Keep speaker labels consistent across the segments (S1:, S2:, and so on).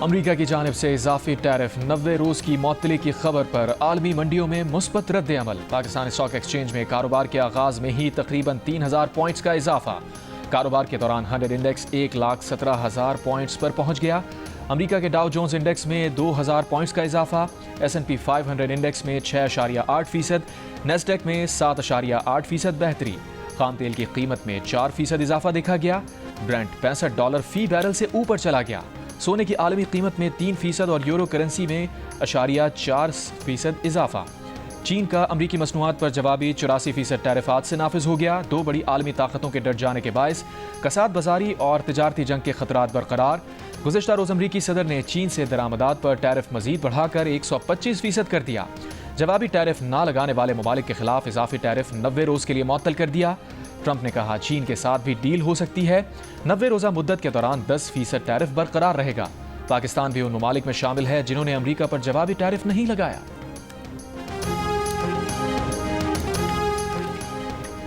S1: अमरीका की जानिब से इजाफी टैरिफ 90 रोज की मअतली की खबर पर आलमी मंडियों में मुस्बत रद्द अमल। पाकिस्तान स्टॉक एक्सचेंज में कारोबार के आगाज में ही तकरीबन 3000 पॉइंट्स का इजाफा। कारोबार के दौरान 100 इंडेक्स 1,17,000 पॉइंट्स पर पहुंच गया। अमरीका के डाउ जोन्स इंडेक्स में 2000 पॉइंट्स का इजाफा। S&P 500 इंडेक्स में 6.8%, नेस्डेक में 7.8% बेहतरी। खाम तेल की कीमत में 4% इजाफा देखा गया। ब्रेंट $65 फी बैरल से ऊपर चला गया। सोने की आलमी कीमत में 3% और यूरो करेंसी में 0.4% इजाफा। चीन का अमरीकी मसनूआत पर जवाबी 84% टैरिफ आज से नाफिज हो गया। दो बड़ी आलमी ताकतों के डट जाने के बायस कसाद बाजारी और तिजारती जंग के खतरात बरकरार। गुज़िश्ता रोज़ अमरीकी सदर ने चीन से दरामदात पर टैरिफ मजीद बढ़ाकर 125% कर दिया। जवाबी टैरिफ ना लगाने वाले ममालिक के खिलाफ इजाफी टैरिफ 90 रोज़ के लिए मुअत्तल कर दिया। ट्रंप ने कहा चीन के साथ भी डील हो सकती है। 90 रोज़ा मुद्दत के दौरान 10% टैरिफ बरकरार रहेगा। पाकिस्तान भी उन ममालिक में शामिल है जिन्होंने अमरीका पर जवाबी टैरिफ नहीं लगाया।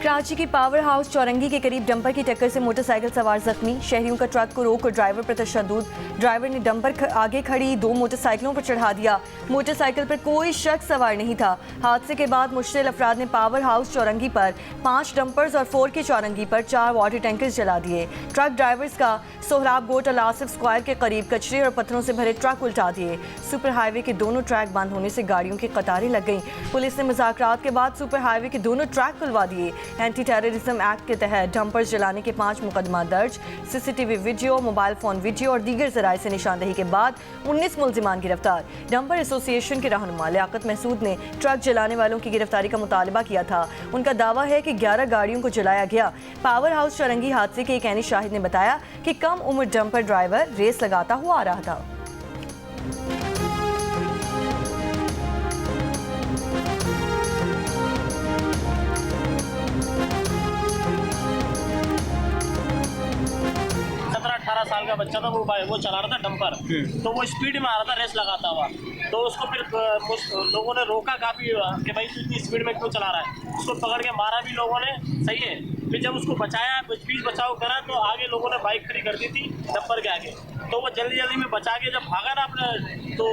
S2: कराची की पावर हाउस चौरंगी के करीब डंपर की टक्कर से मोटरसाइकिल सवार जख्मी। शहरियों का ट्रक को रोक और ड्राइवर पर तशद्दुद। ड्राइवर ने डंपर आगे खड़ी 2 मोटरसाइकिलों पर चढ़ा दिया। मोटरसाइकिल पर कोई शख्स सवार नहीं था। हादसे के बाद मुश्तिल अफराद ने पावर हाउस चौरंगी पर 5 डंपर्स और 4 की चौरंगी पर 4 वाटर टैंकर्स जला दिए। ट्रक ड्राइवर्स का सोहराब गोट और आसिफ स्क्वायर के करीब कचरे और पत्थरों से भरे ट्रक उल्टा दिए। सुपर हाईवे के दोनों ट्रैक बंद होने से गाड़ियों की कतारें लग गईं। पुलिस ने मुज़ाकरात के बाद सुपर हाईवे के दोनों ट्रैक खुलवा दिए। एंटी टेररिज्म एक्ट के तहत डंपर्स जलाने के 5 मुकदमा दर्ज। CCTV video, mobile phone video और दीगर जराये से निशानदही के बाद 19 मुल्जिमान गिरफ्तार। डंपर एसोसिएशन के रहनुमा लियाकत महसूद ने ट्रक जलाने वालों की गिरफ्तारी का मुतालबा किया था। उनका दावा है कि 11 गाड़ियों को जलाया गया। पावर हाउस चौरंगी हादसे के एक ऐनी शाहिद ने बताया कि कम उम्र डंपर ड्राइवर रेस लगाता हुआ आ रहा था।
S3: साल का बच्चा था, वो चला रहा था डंपर, तो वो स्पीड में आ रहा था रेस लगाता हुआ। तो उसको फिर लोगों ने रोका काफी कि भाई तू इतनी स्पीड में क्यों चला रहा है। उसको पकड़ के मारा भी लोगों ने, सही है। फिर जब उसको बचाया, स्पीड बचाव करा, तो आगे लोगों ने बाइक खड़ी कर दी थी डंपर के आगे। तो वो जल्दी जल्दी में बचा के जब भागा ना अपने, तो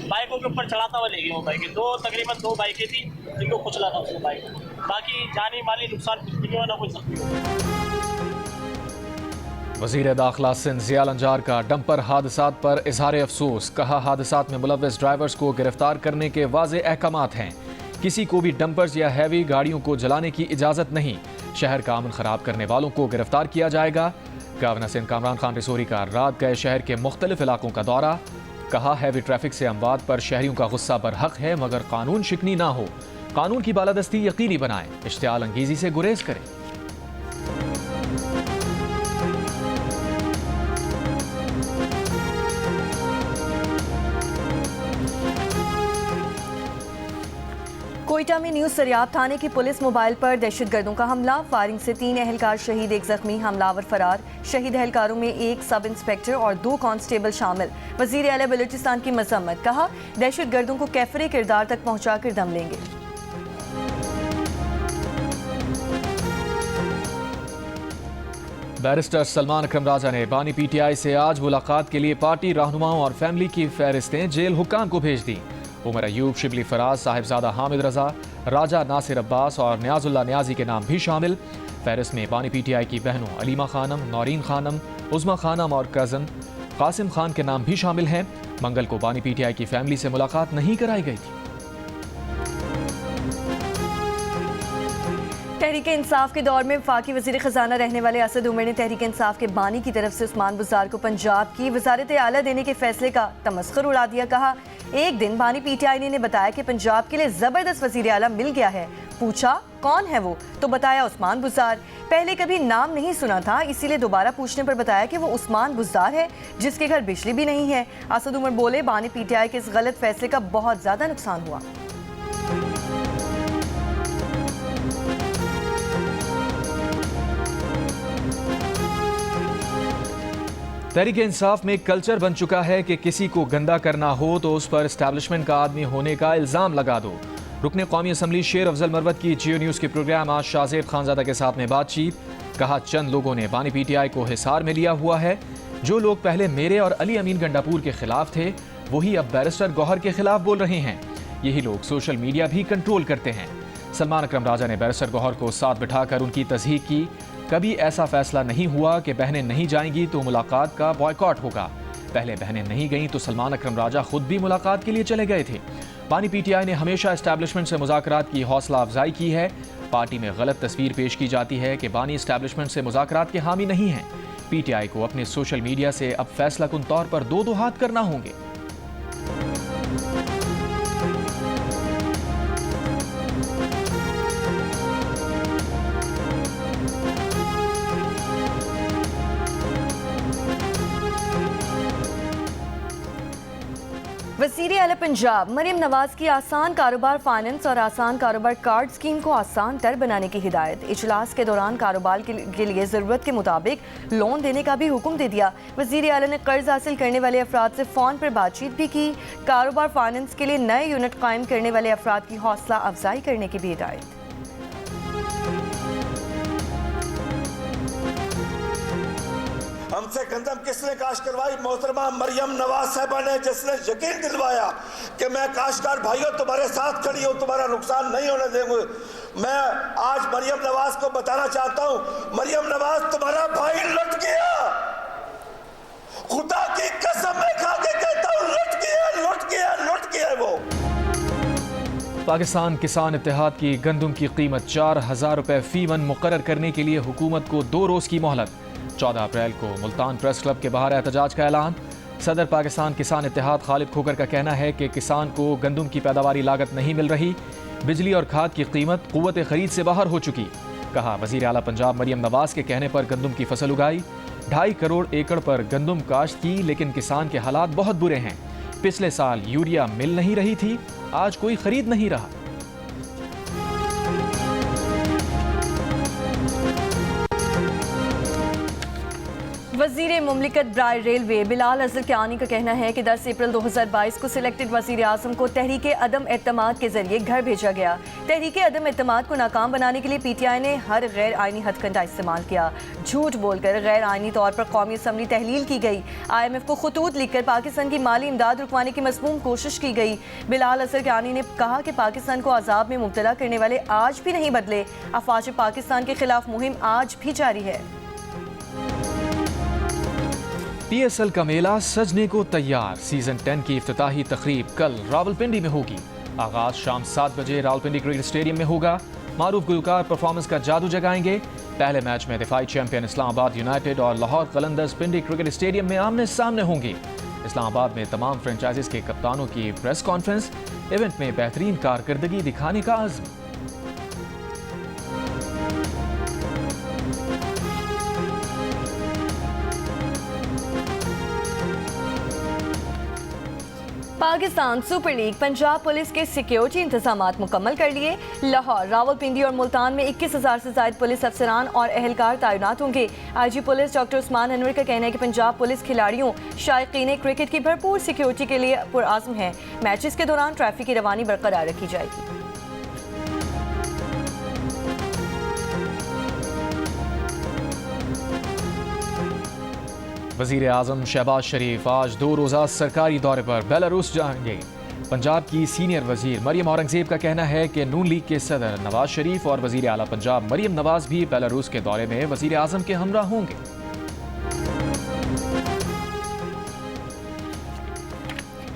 S3: बाइकों के ऊपर चढ़ाता हुआ ले गया। वो बाइकें तकरीबन 2 बाइकें थी जिनको कुचला था उसको बाइक। बाकी जानी माली नुकसान कुछ नहीं हुआ, ना कुछ।
S1: वज़ीर दाखिला सिंध ज़िया लंजार का डंपर हादसात पर इजहार अफसोस। कहा हादसात में मुलव्वस ड्राइवर्स को गिरफ्तार करने के वाज़े अहकामात हैं। किसी को भी डंपर्स या हैवी गाड़ियों को जलाने की इजाज़त नहीं। शहर का अमन ख़राब करने वालों को गिरफ्तार किया जाएगा। गवर्नर सिंध कामरान खान रिसोरी का रात गए शहर के मुख्तलिफ इलाकों का दौरा। कहा हैवी ट्रैफिक से अमवात पर शहरियों का गुस्सा बरहक है, मगर कानून शिकनी ना हो। कानून की बालादस्ती यकीनी बनाएं, इश्तियाल अंगेजी से गुरेज करें।
S2: कोयटा में न्यू सरियाब थाने की पुलिस मोबाइल पर दहशतगर्दों का हमला। फायरिंग से 3 एहलकार शहीद, 1 जख्मी, हमलावर फरार। शहीद एहलकारों में 1 सब इंस्पेक्टर और 2 कांस्टेबल शामिल। वजीर आला बलूचिस्तान की मजम्मत। कहा दहशतगर्दों को कैफरे किरदार तक पहुंचाकर दम लेंगे।
S1: बैरिस्टर सलमान अकरम राजा ने बानी PTI से आज मुलाकात के लिए पार्टी रहनुमाओं और फैमिली की फहरिस्तें जेल हुक्काम को भेज दी। उमर अयूब, शिबली फराज, साहिबजादा हामिद रजा, राजा नासिर अब्बास और न्याजुल्ला न्याजी के नाम भी शामिल। फहरिस्त में बानी PTI की बहनों अलीमा खानम, नौरीन खानम, उज़मा खानम और कज़न कासिम खान के नाम भी शामिल हैं। मंगल को बानी PTI की फैमिली से मुलाकात नहीं कराई गई थी।
S2: तहरीक इंसाफ के दौर में वफाकी वज़ीर ख़जाना रहने वाले असद उमर ने तहरीक इंसाफ के बानी की तरफ से उस्मान बुज़दार को पंजाब की वज़ारत आला देने के फैसले का तमस्खुर उड़ा दिया। कहा एक दिन बानी PTI ने बताया कि पंजाब के लिए ज़बरदस्त वज़ीर आला मिल गया है। पूछा कौन है वो, तो बताया उस्मान बुज़दार। पहले कभी नाम नहीं सुना था, इसीलिए दोबारा पूछने पर बताया कि वो उस्मान बुज़दार है जिसके घर बिजली भी नहीं है। असद उमर बोले बानी PTI के इस गलत फैसले का बहुत ज़्यादा नुकसान हुआ।
S1: तहरीक इंसाफ में कल्चर बन चुका है कि किसी को गंदा करना हो तो उस पर एस्टैब्लिशमेंट का आदमी होने का इल्ज़ाम लगा दो। रुकने कौमी असम्बली शेर अफजल मरवत की जियो न्यूज़ के प्रोग्राम आज शाहजेब खानजादा के साथ में बातचीत। कहा चंद लोगों ने बानी PTI को हिसार में लिया हुआ है। जो लोग पहले मेरे और अली अमीन गंडापुर के खिलाफ थे वही अब बैरिस्टर गौहर के खिलाफ बोल रहे हैं। यही लोग सोशल मीडिया भी कंट्रोल करते हैं। सलमान अकरम राजा ने बैरिस्टर गौहर को साथ बिठाकर उनकी तस्दीक की। कभी ऐसा फैसला नहीं हुआ कि बहनें नहीं जाएंगी तो मुलाकात का बॉयकॉट होगा। पहले बहनें नहीं गईं तो सलमान अकरम राजा खुद भी मुलाकात के लिए चले गए थे। बानी पीटीआई ने हमेशा एस्टैब्लिशमेंट से मुज़ाकरात की हौसला अफजाई की है। पार्टी में गलत तस्वीर पेश की जाती है कि बानी एस्टैब्लिशमेंट से मुज़ाकरात के हामी नहीं हैं। पीटीआई को अपने सोशल मीडिया से अब फैसला कुन तौर पर दो हाथ करना होंगे।
S2: वज़ीर आला पंजाब मरियम नवाज की आसान कारोबार फाइनेंस और आसान कारोबार कार्ड स्कीम को आसान तर बनाने की हिदायत। इजलास के दौरान कारोबार के लिए ज़रूरत के मुताबिक लोन देने का भी हुक्म दे दिया। वज़ीर आला ने कर्ज हासिल करने वाले अफराद से फ़ोन पर बातचीत भी की। कारोबार फाइनेंस के लिए नए यूनिट कायम करने वाले अफराद की हौसला अफजाई करने की भी हिदायत।
S4: हमसे गंदम किसने काश करवाई? मोहतरमा मरियम नवाज साहबा ने, जिसने यकीन दिलवाया कि मैं काश्तकार भाइयों तुम्हारे साथ खड़ी हूँ, तुम्हारा नुकसान नहीं होने देंगे। मैं आज मरियम नवाज को बताना चाहता हूँ, मरियम नवाज तुम्हारा भाई लुट गया। खुदा की कसम मैं खा के कहता हूँ, लुट गया, लुट गया, लुट गया वो।
S1: पाकिस्तान किसान इत्तेहाद की गंदम की कीमत 4000 रुपए फी मन मुकर्रर करने के लिए हुकूमत को 2 रोज़ की मोहलत। 14 अप्रैल को मुल्तान प्रेस क्लब के बाहर एहतजाज का ऐलान। सदर पाकिस्तान किसान इत्तेहाद खालिद खोकर का कहना है कि किसान को गंदम की पैदावारी लागत नहीं मिल रही। बिजली और खाद की कीमत कुव्वत खरीद से बाहर हो चुकी। कहा वज़ीर आला पंजाब मरियम नवाज के कहने पर गंदम की फसल उगाई। 2.5 करोड़ एकड़ पर गंदम काश्त की, लेकिन किसान के हालात बहुत बुरे हैं। पिछले साल यूरिया मिल नहीं रही थी, आज कोई खरीद नहीं रहा।
S2: वज़ीर मुमलिकत ब्राय रेलवे बिलाल अज़हर कियानी का कहना है कि 10 अप्रैल 2022 को सिलेक्टेड वज़ीर आज़म को तहरीक अदम एतमाद के जरिए घर भेजा गया। तहरीक अदम एतमाद को नाकाम बनाने के लिए पीटीआई ने हर गैर आइनी हथकंडा इस्तेमाल किया। झूठ बोलकर गैर आइनी तौर पर कौमी असम्बली तहलील की गई। IMF को खतूत लिखकर पाकिस्तान की माली इमदाद रुकवाने की मज़मूम कोशिश की गई। बिलाल अज़हर कियानी ने कहा कि पाकिस्तान को अजाब में मुब्तला करने वाले आज भी नहीं बदले। अफवाज पाकिस्तान के खिलाफ मुहिम आज भी जारी है।
S1: PSL का मेला सजने को तैयार। सीजन 10 की इफ्तिताही तकरीब कल रावलपिंडी में होगी। आगाज शाम 7 बजे रावलपिंडी क्रिकेट स्टेडियम में होगा। मारूफ गुलकार परफॉर्मेंस का जादू जगाएंगे। पहले मैच में दिफाई चैंपियन इस्लामाबाद यूनाइटेड और लाहौर कलंदर्स पिंडी क्रिकेट स्टेडियम में आमने सामने होंगे। इस्लामाबाद में तमाम फ्रेंचाइजीज के कप्तानों की प्रेस कॉन्फ्रेंस। इवेंट में बेहतरीन कारकर्दगी दिखाने का आज़म।
S2: Pakistan super league Punjab police के सिक्योरिटी इंतजामात मुकम्मल कर लिए। लाहौर, रावलपिंडी और मुल्तान में 21,000 से ज्यादा पुलिस अफसरान और एहलकार तैनात होंगे। IG police doctor Usman Anwar का कहना है कि पंजाब पुलिस खिलाड़ियों शायकीन क्रिकेट की भरपूर सिक्योरिटी के लिए पुरआज़म है। मैचेस के दौरान ट्रैफिक की रवानी बरकरार रखी जाएगी।
S1: वज़ीर आज़म शहबाज शरीफ आज 2 रोज़ा सरकारी दौरे पर बेलारूस जाएंगे। पंजाब की सीनियर वज़ीर मरियम औरंगज़ेब का कहना है कि नून लीग के सदर नवाज शरीफ और वज़ीर आला पंजाब मरियम नवाज भी बेलारूस के दौरे में वज़ीर आज़म के हमरा होंगे।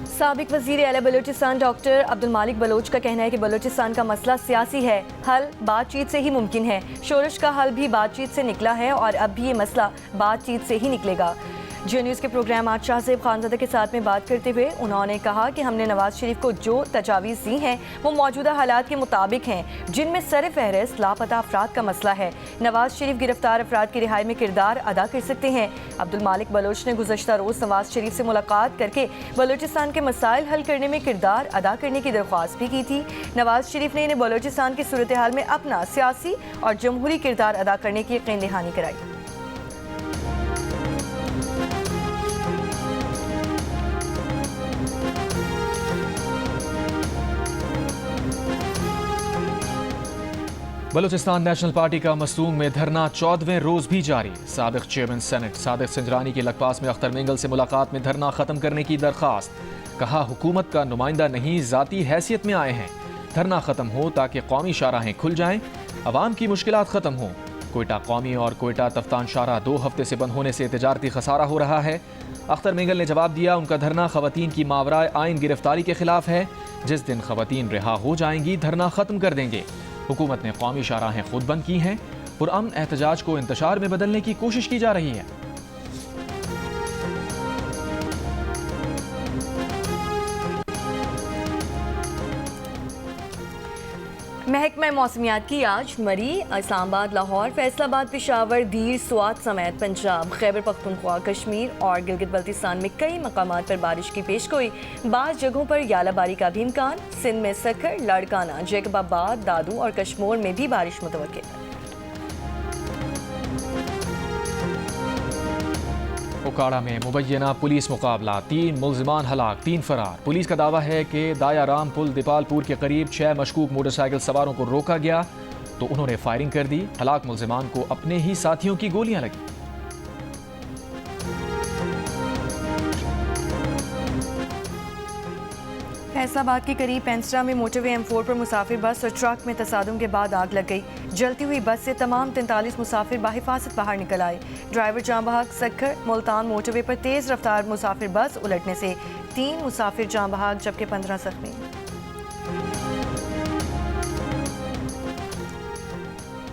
S2: साबिक वज़ीर आला बलूचिस्तान डॉक्टर अब्दुल मालिक बलोच का कहना है कि बलूचिस्तान का मसला सियासी है, हल बातचीत से ही मुमकिन है। शोरश का हल भी बातचीत से निकला है और अब भी ये मसला बातचीत से ही निकलेगा। जियो न्यूज़ के प्रोग्राम आज शाहज़ेब खानज़ादा के साथ में बात करते हुए उन्होंने कहा कि हमने नवाज शरीफ को जो तजावीज़ दी हैं वो मौजूदा हालात के मुताबिक हैं, जिनमें सर फहरिस्त लापता अफराद का मसला है। नवाज शरीफ गिरफ्तार अफराद की रिहाई में किरदार अदा कर सकते हैं। अब्दुल मालिक बलोच ने गुज़श्ता रोज़ नवाज शरीफ से मुलाकात करके बलूचिस्तान के मसाइल हल करने में किरदार अदा करने की दरख्वास्त भी की थी। नवाज शरीफ ने इन्हें बलूचिस्तान की सूरत हाल में अपना सियासी और जमहूरी किरदार अदा करने की यकीन दहानी कराई।
S1: बलूचिस्तान नेशनल पार्टी का मस्तूंग में धरना 14वें रोज भी जारी। साबिक चेयरमैन सेनेट सादिक सिंजरानी की लखपास में अख्तर मेंगल से मुलाकात में धरना खत्म करने की दरखास्त। कहा हुकूमत का नुमाइंदा नहीं, जाती हैसियत में आए हैं। धरना खत्म हो ताकि कौमी शाहराहें खुल जाएं, अवाम की मुश्किलात खत्म हों। कोयटा कौमी और कोयटा तफ्तान शाहराह 2 हफ्ते से बंद होने से तिजारती खसारा हो रहा है। अख्तर मेंगल ने जवाब दिया, उनका धरना खवातीन की मावराए आइन गिरफ्तारी के खिलाफ है। जिस दिन खवातीन रिहा हो जाएंगी धरना खत्म कर देंगे। हुकूमत ने कौमी शाहराहें खुद बंद की हैं। पुरअमन एहतजाज को इंतशार में बदलने की कोशिश की जा रही है।
S2: महकमा मौसमियात की आज मरी, इस्लामाबाद, लाहौर, फैसलाबाद, पेशावर, दीर, स्वात समेत पंजाब, खैबर पख्तूनख्वा, कश्मीर और गिलगित बल्तिस्तान में कई मकामात पर बारिश की पेशगोई। बाज़ जगहों पर यालाबारी का भी इम्कान। सिंध में सखर, लाड़काना, जैकबाबाद, दादू और कश्मोर में भी बारिश मुतवक्किल है।
S1: उकाड़ा में मुबैना पुलिस मुकाबला, 3 मुल्जिमान हलाक, 3 फरार। पुलिस का दावा है कि दायाराम पुल दीपालपुर के करीब 6 मशकूक मोटरसाइकिल सवारों को रोका गया तो उन्होंने फायरिंग कर दी। हलाक मुल्जिमान को अपने ही साथियों की गोलियां लगी।
S2: फैसलाबाद के करीब पेंस्ट्रा में मोटरवे M4 पर मुसाफिर बस और ट्रक में तसादुम के बाद आग लग गई। जलती हुई बस से तमाम 43 मुसाफिर बाहिफाजत बाहर निकल आए। ड्राइवर जाँ बहक। सखर मुल्तान मोटरवे पर तेज़ रफ्तार मुसाफिर बस उलटने से 3 मुसाफिर जाँ बहक जबकि 15 जख्मी।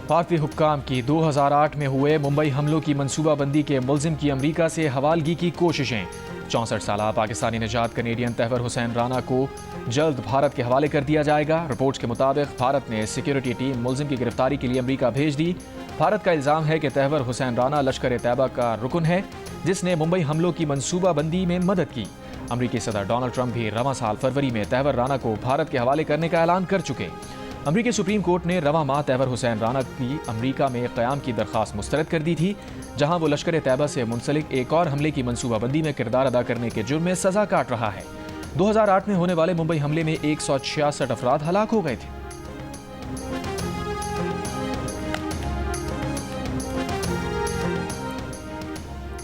S1: भारतीय हुक्काम की 2008 में हुए मुंबई हमलों की मनसूबाबंदी के मुल्जिम की अमरीका से हवालगी की कोशिशें। 64 साला पाकिस्तानी निजात कनेडियन तहवर हुसैन राना को जल्द भारत के हवाले कर दिया जाएगा। रिपोर्ट्स के मुताबिक भारत ने सिक्योरिटी टीम मुल्जिम की गिरफ्तारी के लिए अमरीका भेज दी। भारत का इल्ज़ाम है कि तहवर हुसैन राना लश्कर तैयबा का रुकन है जिसने मुंबई हमलों की मनसूबाबंदी में मदद की। अमरीकी सदर डोनाल्ड ट्रंप भी रवां साल फरवरी में तहवर राना को भारत के हवाले करने का ऐलान कर चुके। अमरीकी सुप्रीम कोर्ट ने रवां माह तहवर हुसैन राना की अमरीका में क़याम की दरख्वास्त मुस्तरद कर दी थी, जहां वो लश्कर तैयबा से मुंसलिक एक और हमले की मनसूबाबंदी में किरदार अदा करने के जुर्म में सजा काट रहा है। 2008 में होने वाले मुंबई हमले में 166 अफराद हलाक हो गए थे।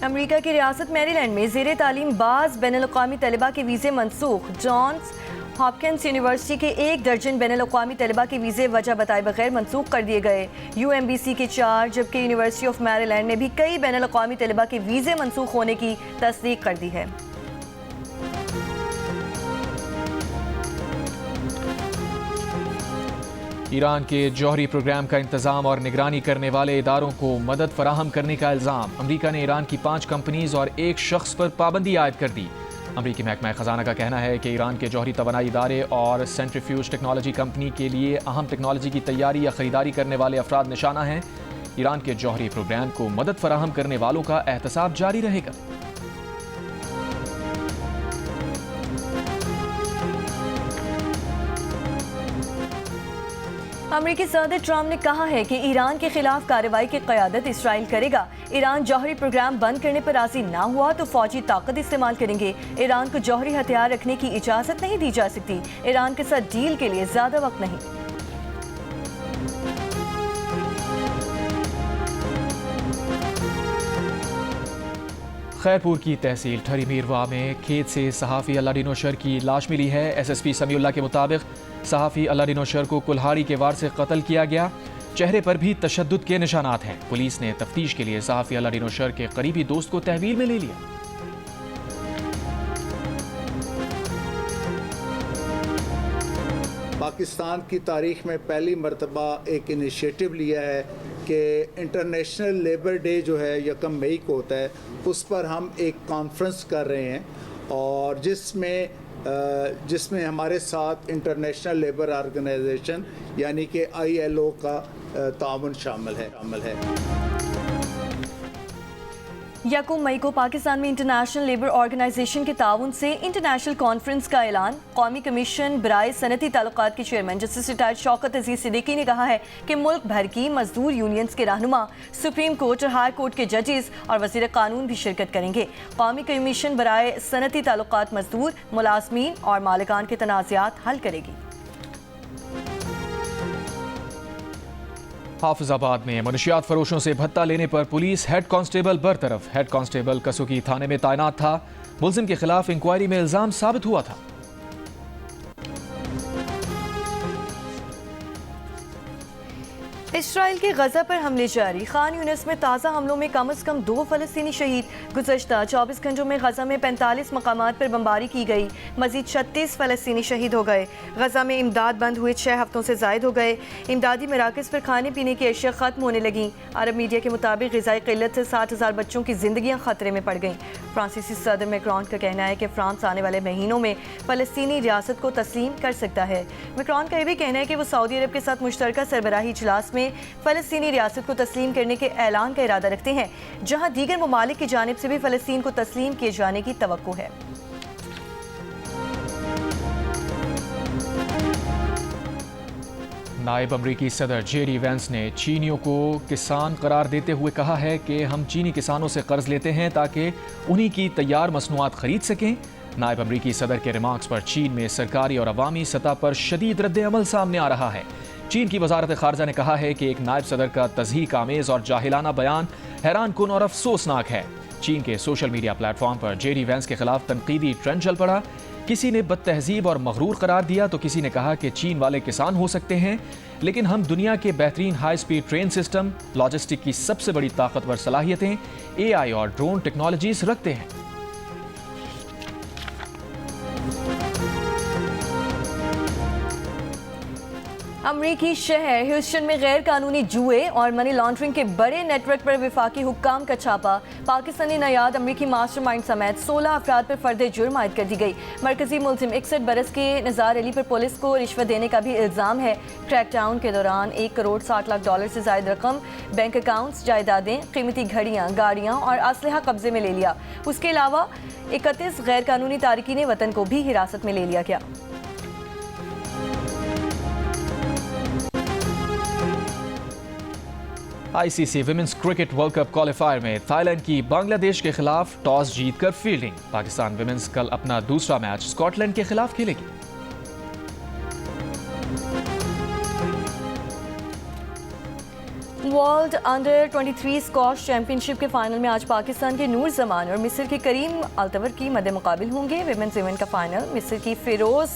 S2: अमरीका की रियासत मैरीलैंड में ज़ेरे तालीम बाज़ बैनुल-अक़वामी तलबा के वीज़े मनसूख। जॉन्स हॉपकिंस यूनिवर्सिटी के 1 दर्जन बैनुल-अक़वामी तलबा के वीज़े वजह बताए बगैर मनसूख कर दिए गए। UMBC के 4 जबकि यूनिवर्सिटी ऑफ मैरीलैंड ने भी कई बैनुल-अक़वामी तलबा के वीज़े मनसूख होने की तस्दीक कर दी है।
S1: ईरान के जौहरी प्रोग्राम का इंतजाम और निगरानी करने वाले इदारों को मदद फराहम करने का इल्ज़ाम। अमरीका ने ईरान की 5 कंपनीज और 1 शख्स पर पाबंदी आयद कर दी। अमरीकी महकमा खजाना का कहना है कि ईरान के जौहरी तवानाई इदारे और सेंट्रीफ्यूज टेक्नोलॉजी कंपनी के लिए अहम टेक्नोलॉजी की तैयारी या खरीदारी करने वाले अफराद निशाना हैं। ईरान के जौहरी प्रोग्राम को मदद फराहम करने वालों का एहतसाब जारी रहेगा।
S2: अमरीकी सदर ट्रंप ने कहा है कि ईरान के खिलाफ कार्रवाई की क़यादत इसराइल करेगा। ईरान जौहरी प्रोग्राम बंद करने पर राजी ना हुआ तो फौजी ताकत इस्तेमाल करेंगे। ईरान को जौहरी हथियार रखने की इजाज़त नहीं दी जा सकती। ईरान के साथ डील के लिए ज़्यादा वक्त नहीं।
S1: खैरपुर की तहसील ठरी मीरवा में खेत से सहाफ़ी अल्लादीन नौशर की लाश मिली है। SSP समीउल्लाह के मुताबिक सहाफ़ी अल्लादीन नौशर को कुल्हाड़ी के वार से कत्ल किया गया। चेहरे पर भी तशद्दुद के निशानात हैं। पुलिस ने तफ्तीश के लिए सहाफ़ी अल्लादीन नौशर के करीबी दोस्त को तहवील में ले लिया।
S5: पाकिस्तान की तारीख में पहली मरतबा एक इनिशिएटिव लिया है कि इंटरनेशनल लेबर डे जो है 1 मई को होता है, उस पर हम एक कॉन्फ्रेंस कर रहे हैं और जिसमें हमारे साथ इंटरनेशनल लेबर ऑर्गेनाइजेशन यानी कि ILO का ताउन शामिल है।
S2: 1 मई को पाकिस्तान में इंटरनेशनल लेबर ऑर्गेनाइजेशन के ताउन से इंटरनेशनल कॉन्फ्रेंस का ऐलान। कौमी कमीशन बराए सनती ताल्लुकात के चेयरमैन जस्टिस रिटायर्ड शौकत अजीज सिद्दीकी ने कहा है कि मुल्क भर की मजदूर यूनियंस के रहनुमा, सुप्रीम कोर्ट और हाई कोर्ट के जजेस और वजीर कानून भी शिरकत करेंगे। कौमी कमीशन बराए सनती ताल्लुकात मजदूर, मुलाजमीन और मालिकान के तनाज़ात हल करेगी।
S1: हाफिजाबाद में मनशियात फरोशों से भत्ता लेने पर पुलिस हेड कांस्टेबल बरतरफ। हेड कांस्टेबल कसुकी थाने में तैनात था। मुलजिम के खिलाफ इंक्वायरी में इल्जाम साबित हुआ था।
S2: इसराइल के गजा पर हमले जारी। खान यूनिस में ताज़ा हमलों में कम से कम 2 फ़लस्तीनी शहीद। गुज़श्ता 24 घंटों में गजा में 45 मकामात पर बमबारी की गई। मजीद 36 फ़लस्तीनी शहीद हो गए। गजा में इमदाद बंद हुए 6 हफ्तों से ज़ायद हो गए। इमदादी मराकज़ पर खाने पीने की अशिया ख़त्म होने लगी। अरब मीडिया के मुताबिक ग़िज़ाई क़िल्लत से 60,000 बच्चों की ज़िंदगियाँ ख़तरे में पड़ गईं। फ्रांसीसी सदर मैक्रोन का कहना है कि फ्रांस आने वाले महीनों में फ़लस्तीनी रियासत को तस्लीम कर सकता है। मैक्रोन का यह भी कहना है कि वो सऊदी अरब के साथ मुश्तरका सरबराही इजलास में फ़लस्तीनी रियासत को तस्लीम करने के ऐलान का इरादा रखते हैं, जहां दीगर ममालिक की जानिब से भी फ़लस्तीन को तस्लीम किए जाने की तवक्को है।
S1: नायब अमरीकी सदर जेडी वेंस ने चीनियों को किसान करार देते हुए कहा है कि हम चीनी किसानों से कर्ज लेते हैं ताकि उन्हीं की तैयार मसनूआत खरीद सकें। नायब अमरीकी सदर के रिमार्क्स पर चीन में सरकारी और अवामी सतह पर शदीद रद्द-ए-अमल सामने आ रहा है। चीन की वजारत खारजा ने कहा है कि एक नायब सदर का तज़हीक आमेज़ और जाहिलाना बयान हैरान कुन और अफसोसनाक है। चीन के सोशल मीडिया प्लेटफॉर्म पर जेडी वेंस के खिलाफ तनकीदी ट्रेंड चल पड़ा। किसी ने बदतहजीब और मगरूर करार दिया तो किसी ने कहा कि चीन वाले किसान हो सकते हैं, लेकिन हम दुनिया के बेहतरीन high speed train system, logistic की सबसे बड़ी ताकतवर सलाहियतें, AI और ड्रोन टेक्नोलॉजीज रखते हैं।
S2: अमरीकी शहर ह्यूस्टन में गैर कानूनी जुए और मनी लॉन्ड्रिंग के बड़े नेटवर्क पर वफाकी हुक्काम का छापा। पाकिस्तानी नयाद अमरीकी मास्टरमाइंड समेत 16 अफराद पर फर्द जुर्म आयद कर दी गई। मरकजी मुलजिम 61 बरस के नज़ार अली पर पुलिस को रिश्वत देने का भी इल्ज़ाम है। क्रैकडाउन के दौरान $1 करोड़ 60 लाख से जायद रकम, बैंक अकाउंट्स, जायदादें, कीमती घड़ियाँ, गाड़ियाँ और असलहा कब्जे में ले लिया। उसके अलावा 31 गैर कानूनी तारकीन वतन को भी हिरासत में ले लिया गया।
S1: ICC women's cricket world cup qualifier में थाईलैंड की बांग्लादेश के खिलाफ टॉस जीतकर फील्डिंग। पाकिस्तान विमेंस कल अपना दूसरा मैच स्कॉटलैंड के खिलाफ खेलेगी।
S2: वर्ल्ड अंडर 23 स्क्वॉश चैंपियनशिप के फाइनल में आज पाकिस्तान के नूर जमान और मिस्र के करीम अल्तवर की मद्दे मुकाबिल होंगे। विमेंस इवेंट का फाइनल मिस्र की फिरोज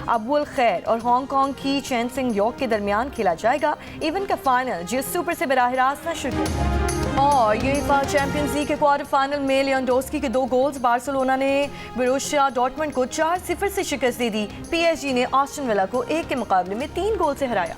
S2: अबुल खैर और हांगकांग की चैन सिंग योक के दरमियान खेला जाएगा। इवेंट का फाइनल जियो सुपर से बराह रास्त नशर किया। और यूएफा चैंपियंस लीग के क्वार्टर फाइनल में लियोंडोस्की के 2 गोल्स। बार्सिलोना ने बोरुसिया डॉर्टमुंड को 4-0 से शिकस्त दे दी। PSG ने ऑस्टन विला को 1 के मुकाबले में 3 गोल से हराया।